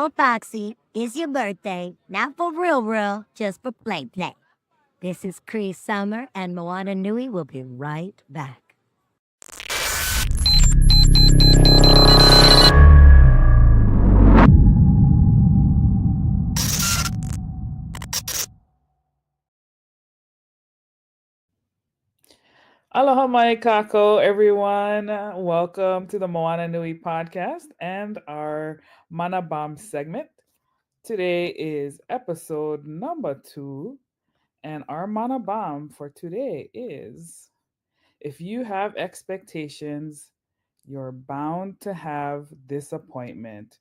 on, Foxy. It's your birthday. Not for real, real, just for play, play. This is Cree Summer, and Moana Nui will be right back. Aloha mai kako, everyone. Welcome to the Moana Nui podcast and our Mana Bomb segment. Today is episode number 2, and our Mana Bomb for today is if you have expectations, you're bound to have disappointment.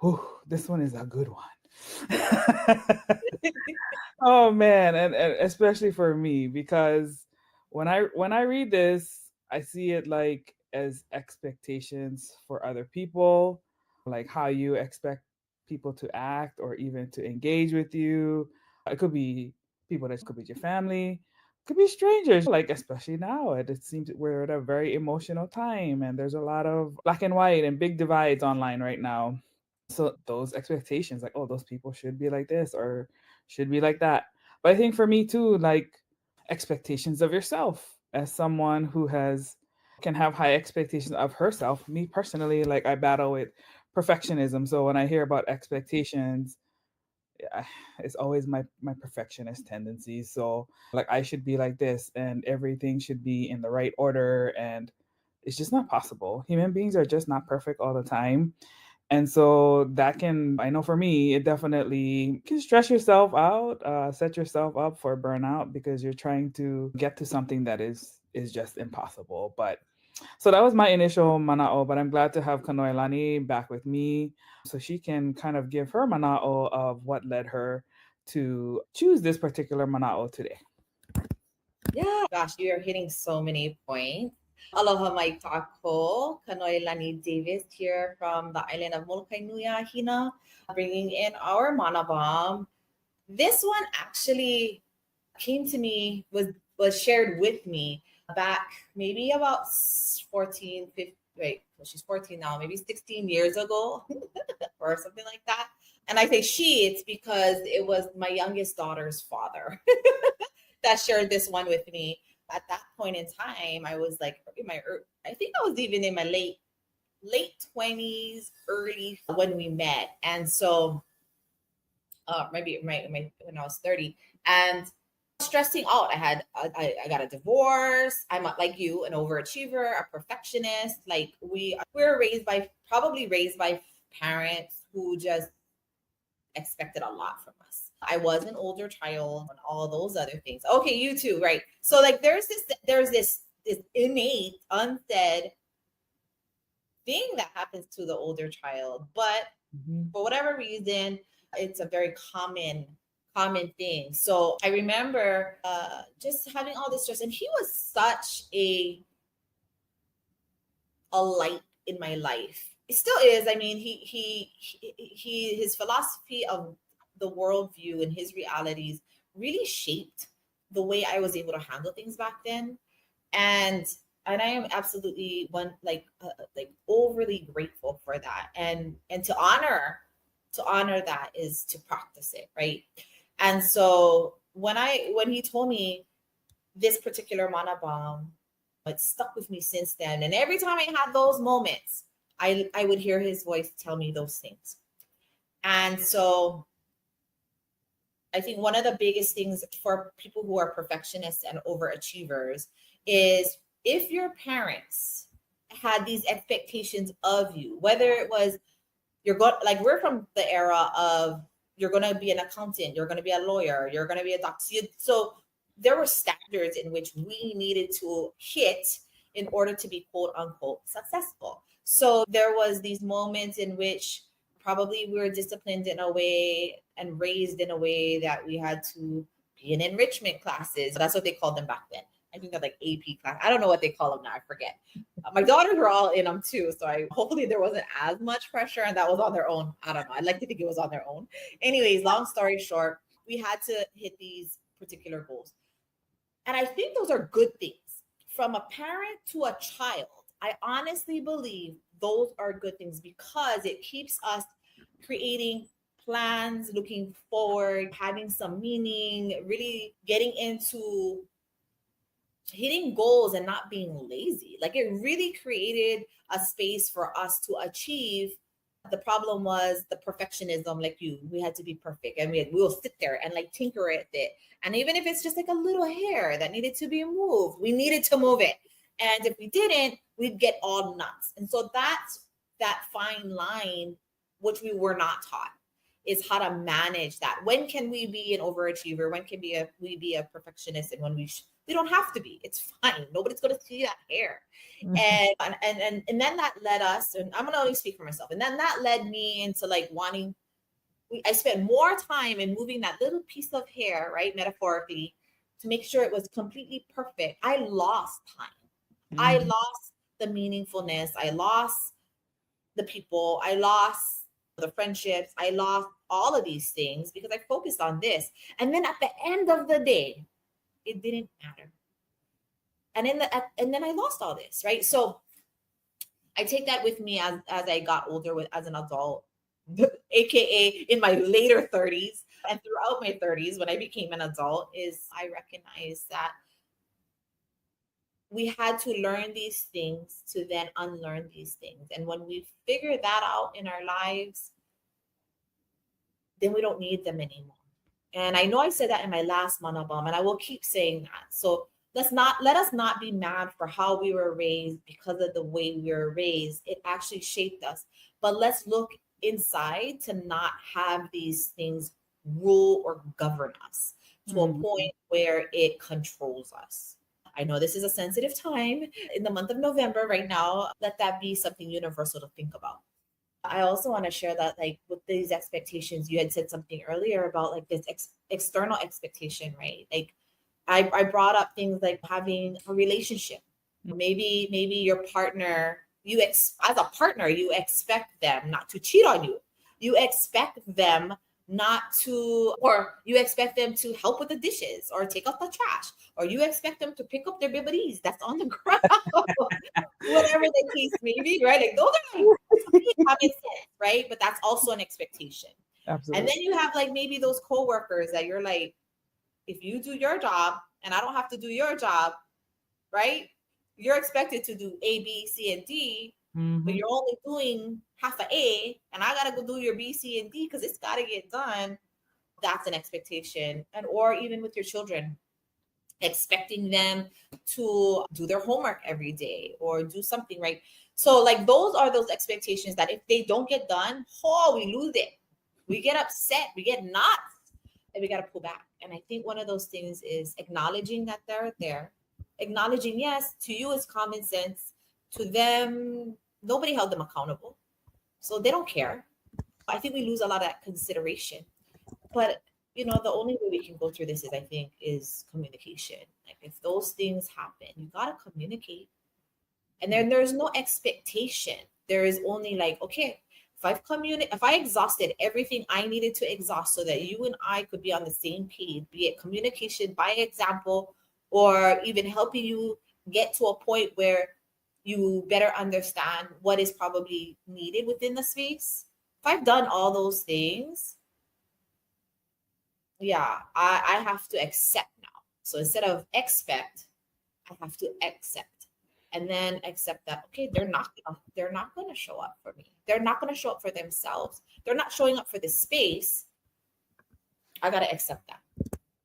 Whew, this one is a good one. Oh man, and especially for me because when I read this, I see it like as expectations for other people, like how you expect people to act or even to engage with you. It could be people that could be your family, could be strangers. Like especially now, it seems we're at a very emotional time, and there's a lot of black and white and big divides online right now. So those expectations, like, oh, those people should be like this or should be like that. But I think for me too, like expectations of yourself as someone who has can have high expectations of herself. Me personally, like I battle with perfectionism. So when I hear about expectations, yeah, it's always my perfectionist tendencies. So like I should be like this and everything should be in the right order, and it's just not possible. Human beings are just not perfect all the time. And so that can, I know for me, it definitely can stress yourself out, set yourself up for burnout because you're trying to get to something that is just impossible. But so that was my initial mana'o, but I'm glad to have Kanoelani back with me so she can kind of give her mana'o of what led her to choose this particular mana'o today. Yeah, gosh, you're hitting so many points. Aloha mai tako, Kanoelani Davis here from the island of Molokai Nui Hina, bringing in our mana bomb. This one actually came to me, was shared with me back maybe about 14, 15, wait, well, she's 14 now, maybe 16 years ago or something like that. And I say she, it's because it was my youngest daughter's father that shared this one with me. At that point in time, I was like in my, I think I was even in my late 20s, early when we met. And so maybe when I was 30, and stressing out. I got a divorce. I'm like you, an overachiever, a perfectionist. Like we're raised by parents who just expected a lot from us. I was an older child and all those other things. Okay, you too, right? So like there's this innate unsaid thing that happens to the older child, but Mhm. for whatever reason, it's a very common thing. So I remember just having all this stress, and he was such a light in my life. It still is. I mean, his philosophy of the worldview and his realities really shaped the way I was able to handle things back then, and I am absolutely like overly grateful for that, and to honor that is to practice it, right? And so when he told me this particular mana bomb, it stuck with me since then. And every time I had those moments, I would hear his voice tell me those things. And so I think one of the biggest things for people who are perfectionists and overachievers is if your parents had these expectations of you, whether it was you're going, like we're from the era of you're going to be an accountant, you're going to be a lawyer, you're going to be a doctor. So there were standards in which we needed to hit in order to be quote unquote successful. So there was these moments in which probably we were disciplined in a way and raised in a way that we had to be in enrichment classes. That's what they called them back then. I think they're like AP class. I don't know what they call them now. I forget. My daughters were all in them too, so I hopefully there wasn't as much pressure, and that was on their own. I don't know. I'd like to think it was on their own. Anyways, long story short, we had to hit these particular goals, and I think those are good things from a parent to a child. I honestly believe those are good things because it keeps us creating plans, looking forward, having some meaning, really getting into hitting goals and not being lazy. Like it really created a space for us to achieve. The problem was the perfectionism, like we had to be perfect, and we'll sit there and like tinker at it. And even if it's just like a little hair that needed to be moved, we needed to move it. And if we didn't, we'd get all nuts. And so that's that fine line, which we were not taught, is how to manage that. When can we be an overachiever? When can we be a perfectionist? And when we don't have to be. It's fine. Nobody's going to see that hair. And then that led us, and I'm going to only speak for myself. And then that led me into like wanting, I spent more time in moving that little piece of hair, right? Metaphorically, to make sure it was completely perfect. I lost time. I lost the meaningfulness. I lost the people. I lost the friendships. I lost all of these things because I focused on this. And then at the end of the day, it didn't matter. And then I lost all this, right? So I take that with me as I got older, as an adult, aka in my later 30s and throughout my 30s when I became an adult, is I recognize that we had to learn these things to then unlearn these things. And when we figure that out in our lives, then we don't need them anymore. And I know I said that in my last Mana Bomb, and I will keep saying that. So let us not be mad for how we were raised because of the way we were raised. It actually shaped us. But let's look inside to not have these things rule or govern us to a point where it controls us. I know this is a sensitive time in the month of November right now. Let that be something universal to think about. I also want to share that, like, with these expectations, you had said something earlier about like this external expectation, right? Like, I brought up things like having a relationship. Maybe your partner, as a partner, you expect them not to cheat on you. You expect them not to, or you expect them to help with the dishes or take out the trash, or you expect them to pick up their bibbies that's on the ground, whatever the case may be, right? Like those are like common sense, right? But that's also an expectation. Absolutely. And then you have like maybe those coworkers that you're like, if you do your job and I don't have to do your job, right? You're expected to do A, B, C, and D, but you're only doing half a A, and I gotta go do your B, C, and D because it's gotta get done. That's an expectation. And or even with your children, expecting them to do their homework every day or do something, right? So like those are those expectations that if they don't get done, we lose it. We get upset, we get nuts, and we got to pull back. And I think one of those things is acknowledging that they're there, acknowledging, yes, to you it's common sense, to them nobody held them accountable, so they don't care. I think we lose a lot of that consideration. But the only way we can go through this is communication. Like if those things happen, you gotta communicate. And then there's no expectation. There is only like, okay, if I exhausted everything I needed to exhaust so that you and I could be on the same page, be it communication by example, or even helping you get to a point where you better understand what is probably needed within the space. If I've done all those things, yeah, I have to accept now. So instead of expect, I have to accept. And then accept that, okay, they're not gonna show up for me. They're not gonna show up for themselves. They're not showing up for this space. I gotta accept that.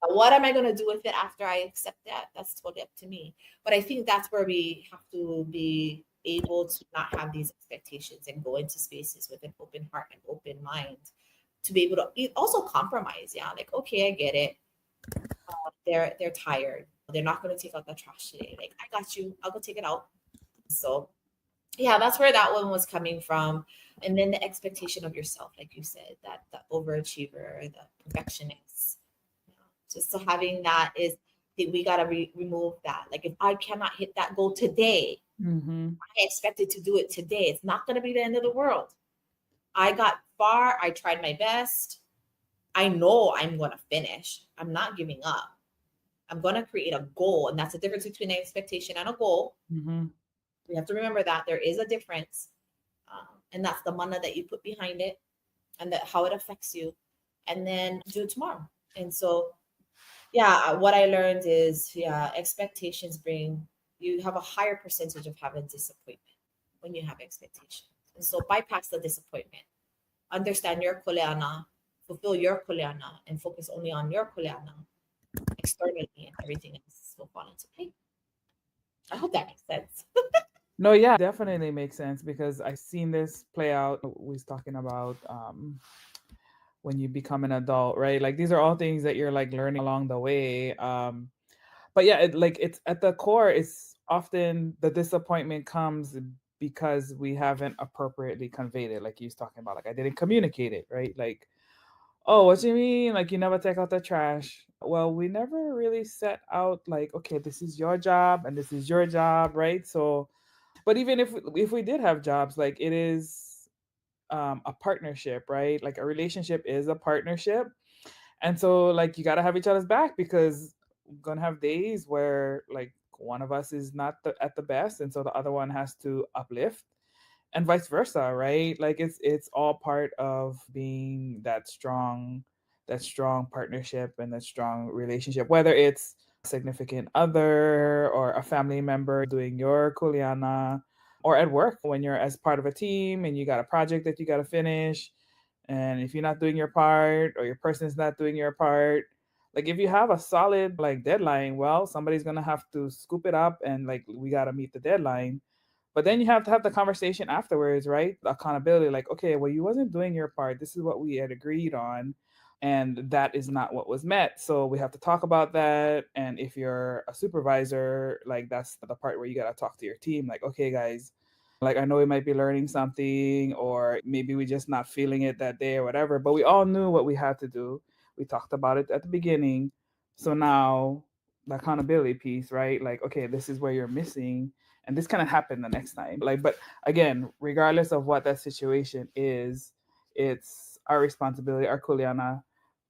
But what am I gonna do with it after I accept that? That's totally up to me. But I think that's where we have to be able to not have these expectations and go into spaces with an open heart and open mind to be able to also compromise. Yeah, like, okay, I get it. They're tired. They're not going to take out the trash today. Like, I got you. I'll go take it out. So, yeah, that's where that one was coming from. And then the expectation of yourself, like you said, that the overachiever, the perfectionist. Just so having that is that we got to remove that. Like, if I cannot hit that goal today, I expected to do it today. It's not going to be the end of the world. I got far. I tried my best. I know I'm going to finish. I'm not giving up. I'm going to create a goal. And that's the difference between an expectation and a goal. We have to remember that there is a difference. And that's the mana that you put behind it. and that how it affects you, and then do it tomorrow. And so, yeah, what I learned is, yeah, expectations bring, you have a higher percentage of having disappointment when you have expectations. And so bypass the disappointment. Understand your kuleana, fulfill your kuleana, and focus only on your kuleana externally, and everything else will fall into place. I hope that makes sense. No, yeah, definitely makes sense because I've seen this play out. We was talking about when you become an adult, right? Like these are all things that you're like learning along the way. But yeah, it's at the core, it's often the disappointment comes because we haven't appropriately conveyed it, like you was talking about. Like I didn't communicate it, right? Like, oh, what you mean? Like you never take out the trash. Well, we never really set out like, okay, this is your job and this is your job, right? So, but even if we did have jobs, like it is a partnership, right? Like a relationship is a partnership, and so like you got to have each other's back because we're gonna have days where like one of us is not at the best, and so the other one has to uplift, and vice versa, right? Like it's all part of being that strong partnership and that strong relationship, whether it's a significant other or a family member doing your kuleana, or at work when you're as part of a team and you got a project that you got to finish, and if you're not doing your part or your person's not doing your part, like if you have a solid like deadline, well, somebody's gonna have to scoop it up and like we gotta meet the deadline. But then you have to have the conversation afterwards, right? The accountability, like, okay, well, you wasn't doing your part. This is what we had agreed on, and that is not what was met. So we have to talk about that. And if you're a supervisor, like that's the part where you gotta talk to your team, like, okay, guys, like I know we might be learning something, or maybe we just not feeling it that day or whatever, but we all knew what we had to do. We talked about it at the beginning. So now the accountability piece, right? Like, okay, this is where you're missing, and this kind of happen the next time. Like, but again, regardless of what that situation is, it's our responsibility, our kuleana,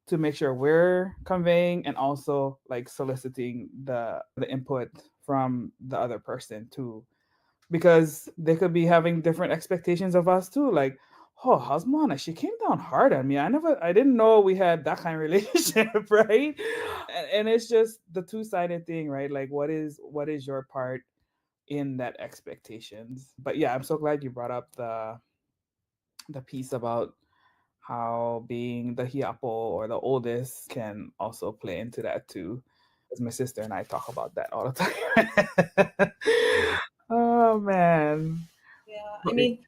to make sure we're conveying and also like soliciting the input from the other person too, because they could be having different expectations of us too. Like, oh, how's Moana? She came down hard on me. I didn't know we had that kind of relationship, right? And it's just the two-sided thing, right? Like, what is your part in that expectations? But yeah, I'm so glad you brought up the piece about how being the hiapo or the oldest can also play into that too. Because my sister and I talk about that all the time. Oh man. Yeah, I mean,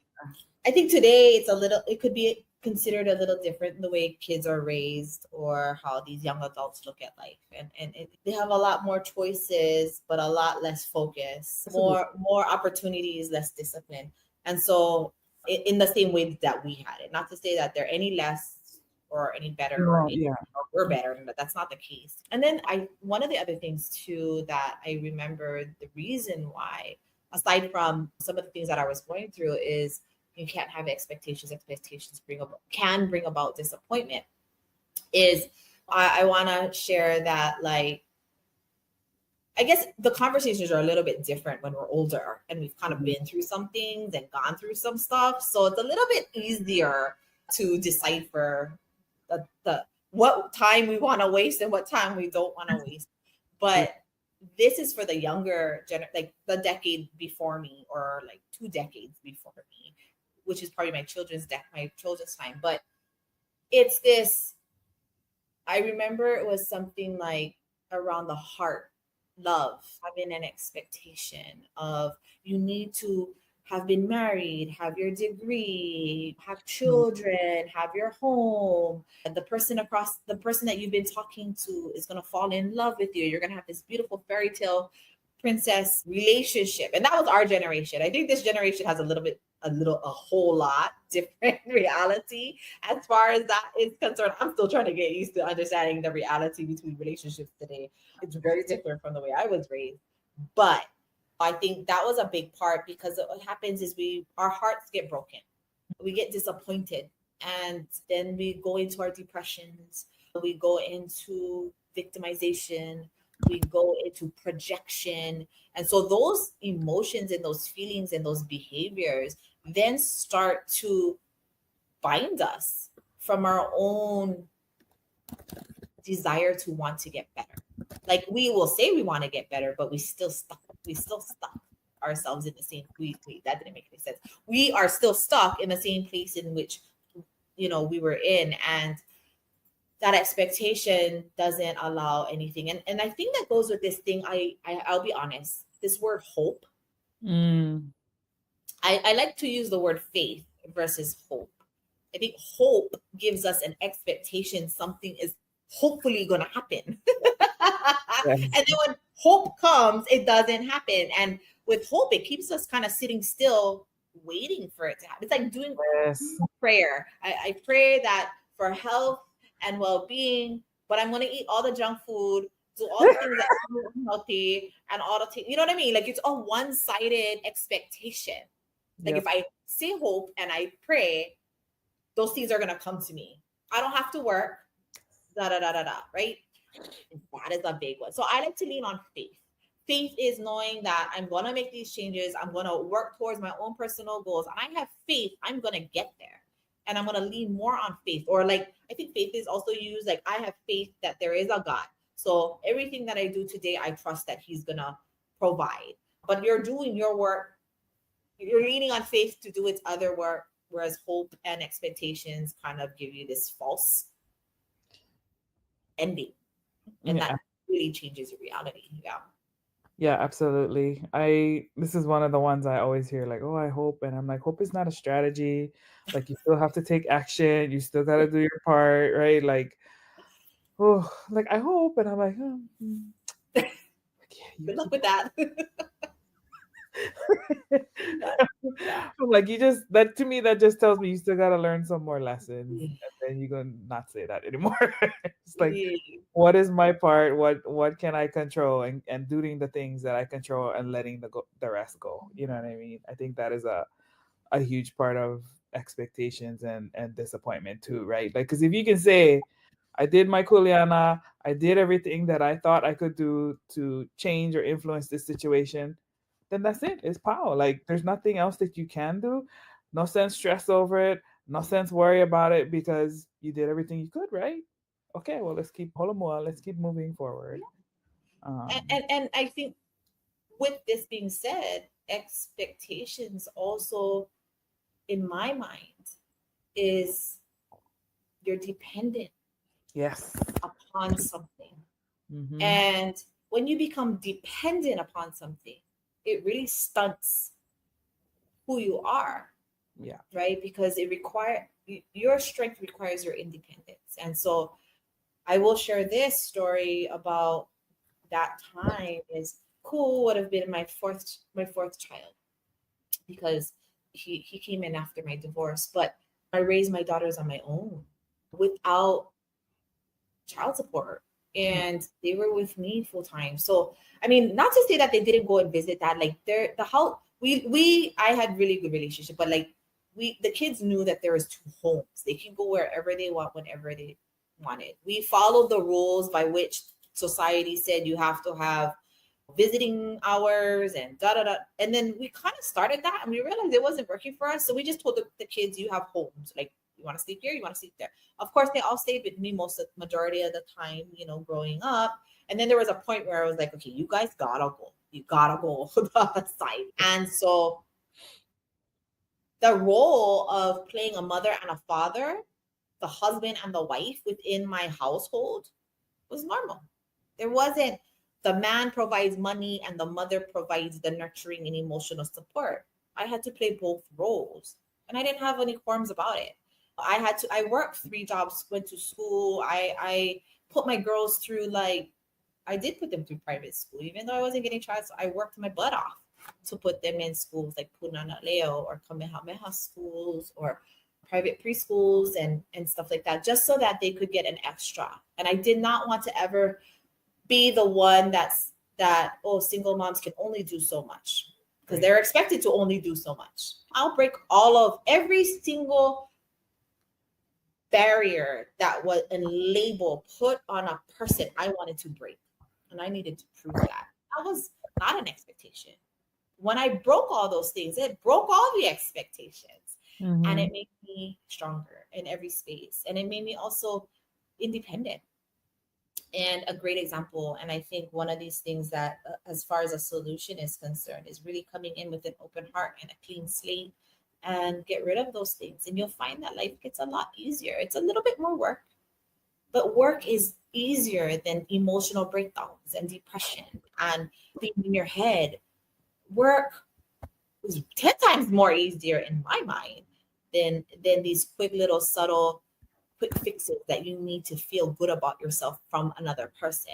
I think today it's a little, it could be considered a little different the way kids are raised or how these young adults look at life. They have a lot more choices, but a lot less focus, more opportunities, less discipline. And so, in the same way that we had it, not to say that they're any less or any better or No, any, yeah. or we're better, but that's not the case. And then one of the other things too that I remember, the reason why, aside from some of the things that I was going through, is you can't have expectations. Expectations can bring about disappointment. Is I want to share that, like, I guess the conversations are a little bit different when we're older and we've kind of been through some things and gone through some stuff. So it's a little bit easier to decipher the what time we want to waste and what time we don't want to waste. But this is for the younger like the decade before me, or like 2 decades before me, which is probably my children's time. But it's this, I remember it was something like around the heart, love, having an expectation of, you need to have been married, have your degree, have children, have your home. And the person that you've been talking to is going to fall in love with you. You're going to have this beautiful fairy tale princess relationship. And that was our generation. I think this generation has a whole lot different reality as far as that is concerned. I'm still trying to get used to understanding the reality between relationships today. It's very different from the way I was raised. But I think that was a big part, because what happens is our hearts get broken. We get disappointed, and then we go into our depressions. We go into victimization. We go into projection. And so those emotions and those feelings and those behaviors then start to bind us from our own desire to want to get better. Like we will say we want to get better, but we still stuck. We still stuck ourselves in the same. That didn't make any sense. We are still stuck in the same place in which we were in, and that expectation doesn't allow anything. And I think that goes with this thing. I'll be honest. This word hope. I like to use the word faith versus hope. I think hope gives us an expectation something is hopefully going to happen. Yes. And then when hope comes, it doesn't happen. And with hope, it keeps us kind of sitting still, waiting for it to happen. It's like doing prayer. I pray that for health and well-being, but I'm going to eat all the junk food, do all the things that are unhealthy, and all the things, you know what I mean? Like it's a one-sided expectation. Like if I say hope and I pray, those things are going to come to me. I don't have to work, right? And that is a big one. So I like to lean on faith. Faith is knowing that I'm going to make these changes. I'm going to work towards my own personal goals. And I have faith I'm going to get there. And I'm going to lean more on faith. Or like, I think faith is also used like I have faith that there is a God. So everything that I do today, I trust that he's going to provide. But you're doing your work. You're leaning on faith to do its other work, whereas hope and expectations kind of give you this false ending. And that really changes your reality. Yeah, absolutely. This is one of the ones I always hear, like, oh, I hope. And I'm like, hope is not a strategy. Like, you still have to take action. You still got to do your part, right? Like, oh, like, I hope. And I'm like, good luck with that. I'm like, that to me, that just tells me you still got to learn some more lessons. And then you're going to not say that anymore. It's like, what is my part? What can I control? And doing the things that I control and letting the rest go. You know what I mean? I think that is a huge part of expectations and disappointment too, right? Like, because if you can say, I did my Kuleana, I did everything that I thought I could do to change or influence this situation, then that's it. It's power. Like there's nothing else that you can do. No sense stress over it. No sense worry about it because you did everything you could, right? Okay, well let's keep holomoa. Let's keep moving forward. And I think with this being said, expectations also, in my mind, is you're dependent upon something. Mm-hmm. And when you become dependent upon something, it really stunts who you are. Yeah. Right? Because your strength requires your independence. And so I will share this story about that time. Is cool would have been my fourth child, because he came in after my divorce, but I raised my daughters on my own without child support, and they were with me full time. So I mean, not to say that they didn't go and visit that, like the house I had really good relationship, but like the kids knew that there was two homes. They can go wherever they want, whenever they wanted. We followed the rules by which society said you have to have visiting hours and and then we kind of started that, and we realized it wasn't working for us. So we just told the kids, you have homes. Like, you want to sleep here, you want to sleep there. Of course, they all stayed with me majority of the time, growing up. And then there was a point where I was like, okay, you guys gotta go. You gotta go to the other side. And so the role of playing a mother and a father, the husband and the wife within my household, was normal. There wasn't the man provides money and the mother provides the nurturing and emotional support. I had to play both roles, and I didn't have any qualms about it. I worked 3 jobs, went to school. I put my girls through, like, I did put them through private school, even though I wasn't getting tried. So I worked my butt off to put them in schools like Punana Leo or Kamehameha schools or private preschools and stuff like that, just so that they could get an extra. And I did not want to ever be the one that single moms can only do so much, because they're expected to only do so much. I'll break every single barrier that was a label put on a person I wanted to break. And I needed to prove that. That was not an expectation. When I broke all those things, it broke all the expectations. And Mm-hmm. it made me stronger in every space. And it made me also independent. And a great example, and I think one of these things that, as far as a solution is concerned, is really coming in with an open heart and a clean slate and get rid of those things. And you'll find that life gets a lot easier. It's a little bit more work, but work is easier than emotional breakdowns and depression and being in your head. Work is 10 times more easier in my mind than these quick little subtle quick fixes that you need to feel good about yourself from another person,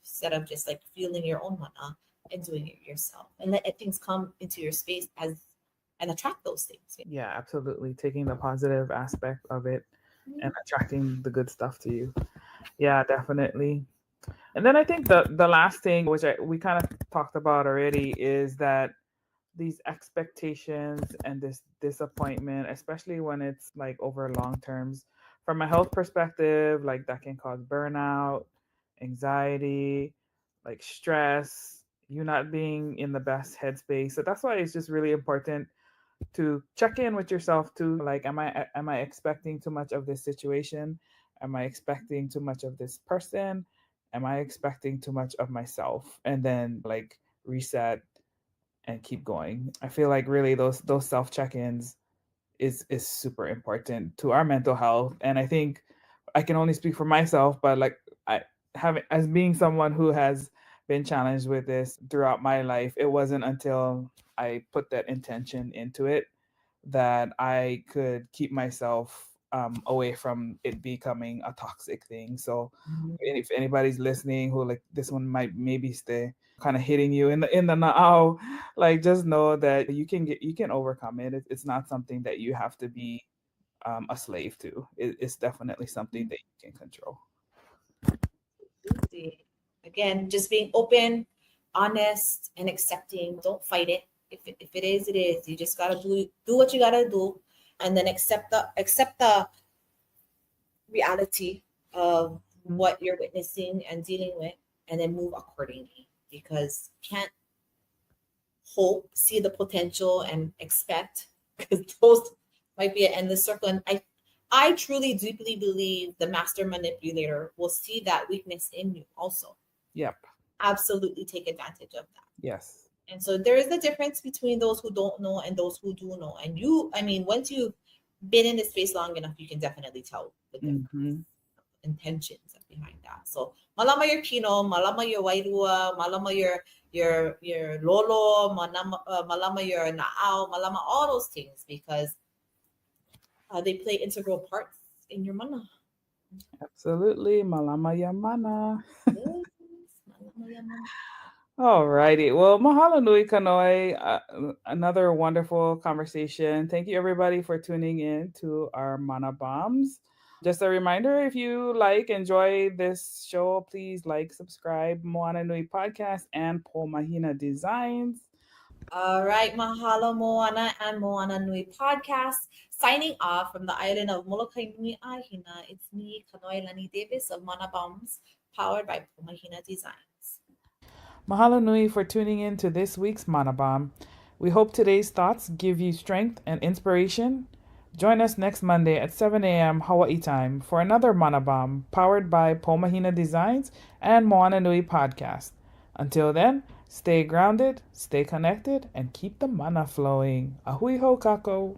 instead of just like feeling your own mana and doing it yourself, and let things come into your space as and attract those things. Yeah, absolutely. Taking the positive aspect of it and attracting the good stuff to you. Yeah, definitely. And then I think the last thing, which we kind of talked about already, is that these expectations and this disappointment, especially when it's like over long terms, from a health perspective, like that can cause burnout, anxiety, like stress, you not being in the best headspace. So that's why it's just really important to check in with yourself too. Like, am I expecting too much of this situation? Am I expecting too much of this person? Am I expecting too much of myself? And then like reset and keep going. I feel like really those self check-ins is super important to our mental health. And I think I can only speak for myself, but like I have, as being someone who has been challenged with this throughout my life, it wasn't until I put that intention into it that I could keep myself away from it becoming a toxic thing. So if anybody's listening who like this one might maybe stay kind of hitting you in the now, like just know that you can overcome it. It's not something that you have to be a slave to. It's definitely something that you can control. Absolutely. Again, just being open, honest, and accepting. Don't fight it. If it is, it is. You just gotta do what you gotta do, and then accept the reality of what you're witnessing and dealing with, and then move accordingly. Because you can't hope, see the potential, and expect, because those might be an endless circle. And I truly deeply believe the master manipulator will see that weakness in you also. Yep. Absolutely take advantage of that. Yes. And so there is a difference between those who don't know and those who do know. And once you've been in this space long enough, you can definitely tell the difference. Mm-hmm. Intentions behind that. So malama your Pino, malama your Wairua, malama your Lolo, malama your Naao, malama all those things, because they play integral parts in your mana. Absolutely. Malama Yamana. Yes, malama your mana. All righty. Well, mahalo nui kanoe. Another wonderful conversation. Thank you everybody for tuning in to our Mana Bombs. Just a reminder, if you enjoy this show, please subscribe, Moana Nui Podcast and Paul Mahina Designs. All right, mahalo Moana and Moana Nui Podcast. Signing off from the island of Molokai Nui Ahina, it's me, Kanoelani Davis of Mana Bombs, powered by Paul Mahina Designs. Mahalo nui for tuning in to this week's Mana Bomb. We hope today's thoughts give you strength and inspiration. Join us next Monday at 7 a.m. Hawaii time for another Mana Bomb powered by Pomahina Designs and Moana Nui Podcast. Until then, stay grounded, stay connected, and keep the mana flowing. Ahui ho kako.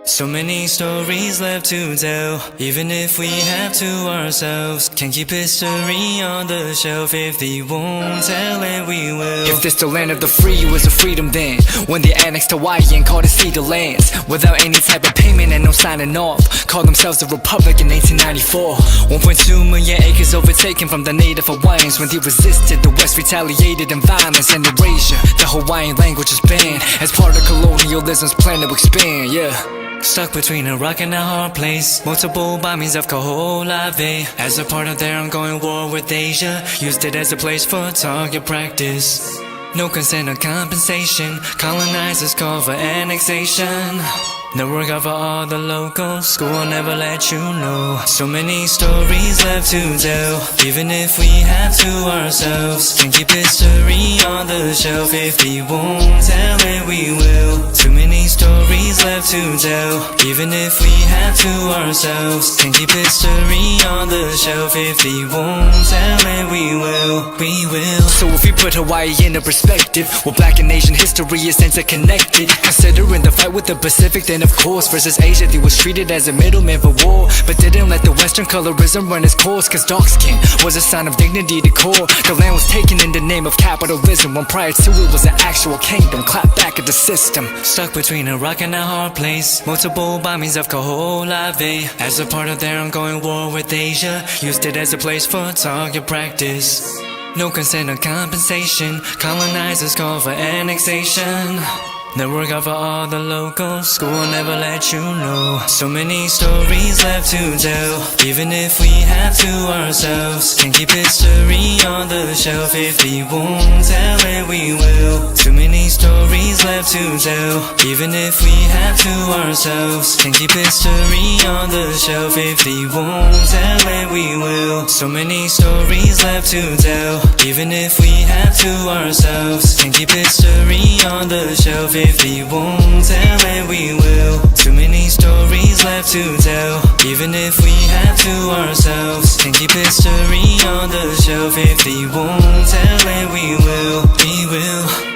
So many stories left to tell, even if we have to ourselves. Can't keep history on the shelf. If they won't tell it, we will. If this the land of the free, it was a freedom then, when they annexed Hawaii and called it Cedar Lands, without any type of payment and no signing off. Called themselves the Republic in 1894. 1.2 million acres overtaken from the native Hawaiians. When they resisted, the West retaliated in violence and erasure. The Hawaiian language is banned as part of colonialism's plan to expand, yeah. Stuck between a rock and a hard place. Multiple bombings of Kaho'olawe as a part of their ongoing war with Asia. Used it as a place for target practice. No consent or compensation. Colonizers call for annexation. Network out for all the locals, school will never let you know. So many stories left to tell, even if we have to ourselves. Can keep history on the shelf, if we won't tell it we will. Too many stories left to tell, even if we have to ourselves. Can keep history on the shelf, if we won't tell it we will. We will. So if we put Hawaii into perspective, well, Black and Asian history is interconnected. Considering the fight with the Pacific, then of course versus Asia, they was treated as a middleman for war, but didn't let the Western colorism run its course. Cause dark skin was a sign of dignity to core. The land was taken in the name of capitalism, when prior to it was an actual kingdom. Clap back at the system. Stuck between a rock and a hard place. Multiple bombings of Kanoelani as a part of their ongoing war with Asia. Used it as a place for target practice. No consent or compensation. Colonizers call for annexation. Network out for all the locals, school will never let you know. So many stories left to tell, even if we have to ourselves. Can keep history on the shelf, if we won't tell it we will. Too many stories left to tell, even if we have to ourselves. Can keep history on the shelf, if we won't tell it we will. So many stories left to tell, even if we have to ourselves. Can keep history on the shelf, if we won't tell it we will. Too many stories left to tell, even if we have to ourselves. Can keep history on the shelf, if we won't tell it we will. We will.